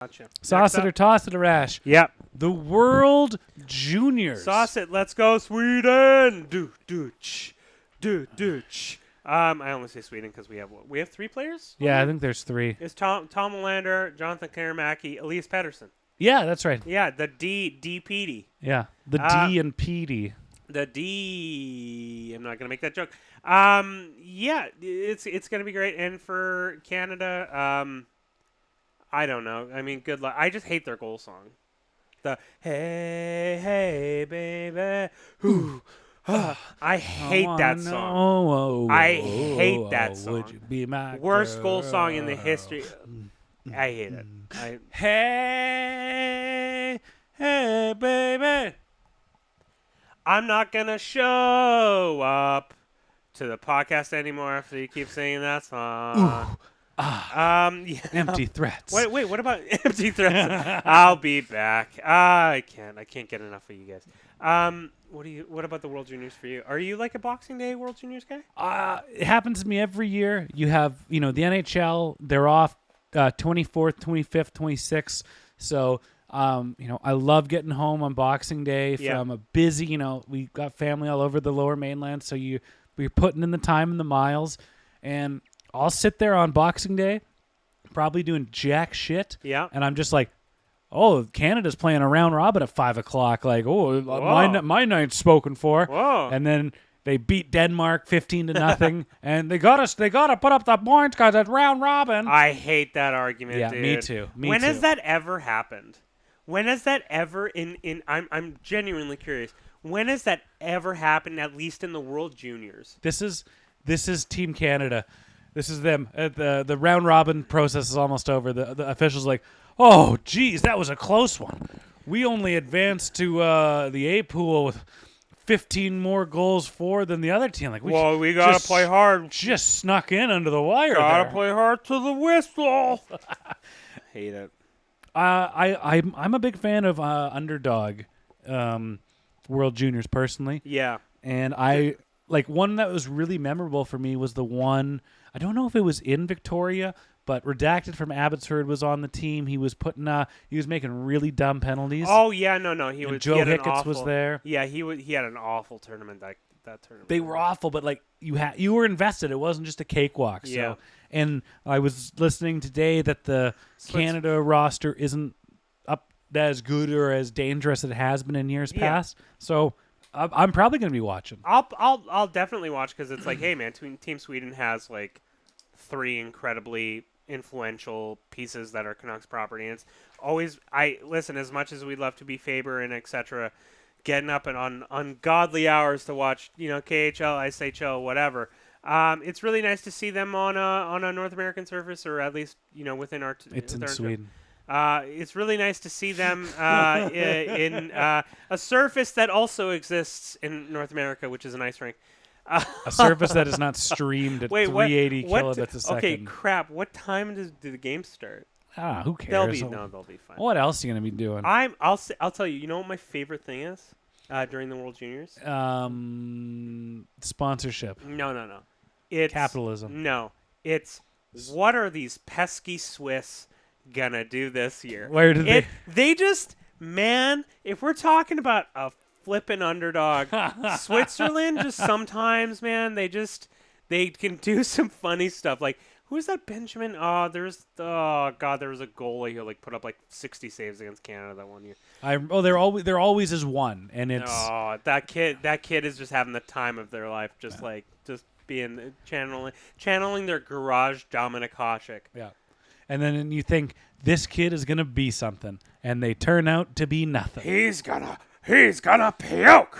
Gotcha. Sauce it or toss it or Ash. Yep. The World Juniors. Sauce it. Let's go, Sweden. Do-ch. I almost say Sweden because we have 3 players? Yeah, I think there's 3. It's Tom Melander, Jonathan Karamaki, Elias Pettersson. Yeah, that's right. Yeah, the D Petey. Yeah, the D and PD. The D. I'm not gonna make that joke. Yeah, it's gonna be great. And for Canada, I don't know. I mean, good luck. I just hate their goal song. The hey hey baby, whoo. I hate that song. I hate that song. Would you be my worst girl? goal song in the history? I hate it. Hey, hey, baby. I'm not gonna show up to the podcast anymore after you keep singing that song. Yeah. Empty threats. Wait, what about empty threats? I'll be back. I can't get enough of you guys. What about the World Juniors for you? Are you like a Boxing Day World Juniors guy? It happens to me every year. You have, the NHL, they're off 24th, 25th, 26th. So, I love getting home on Boxing Day from a busy, we got family all over the Lower Mainland. So we're putting in the time and the miles, and I'll sit there on Boxing Day, probably doing jack shit. Yeah. And I'm just like, oh, Canada's playing a round robin at 5:00. Like, oh, my night's spoken for. Whoa. And then they beat Denmark 15-0, and they got to put up the points because it's round robin. I hate that argument, yeah, dude. me too. When has that ever happened? When has that ever I'm genuinely curious. When has that ever happened, at least in the World Juniors? This is Team Canada. This is them. The round robin process is almost over. The officials are like, oh, geez, that was a close one. We only advanced to the A pool with 15 more goals for than the other team. Like, we gotta play hard. Just snuck in under the wire. Gotta play hard to the whistle. Hate it. I'm a big fan of underdog World Juniors personally. Yeah. And one that was really memorable for me was the one, I don't know if it was in Victoria, but Redacted from Abbotsford was on the team. He was making really dumb penalties. Oh yeah, no. Joe Hicketts was there. Yeah, he had an awful tournament that tournament. They were awful, but you were invested. It wasn't just a cakewalk. So. Yeah. And I was listening today that the Canada roster isn't up as good or as dangerous as it has been in years past. So I'm probably going to be watching. I'll definitely watch because it's like, hey man, Team Sweden has like 3 incredibly influential pieces that are Canucks property, and it's always listen, as much as we'd love to be Faber and etc., getting up and on ungodly hours to watch KHL, ISHL, whatever. It's really nice to see them on a North American surface, or at least within our. It's in Sweden. It's really nice to see them in a surface that also exists in North America, which is an ice rink. A surface that is not streamed at 380 kilobits a second. Okay, crap. What time do the games start? Who cares? They'll be fine. What else are you going to be doing? I'll tell you. You know what my favorite thing is during the World Juniors? Sponsorship. No. It's capitalism. No, it's what are these pesky Swiss gonna do this year? Where did they? They just, man. If we're talking about a flippin' underdog, Switzerland just sometimes, man, they can do some funny stuff. Like, who's that Benjamin? There was a goalie who put up 60 saves against Canada that one year. There always is one, and it's that kid is just having the time of their life, just being channeling their garage Dominic Hasek. Yeah. And then you think this kid is gonna be something, and they turn out to be nothing. He's gonna puke.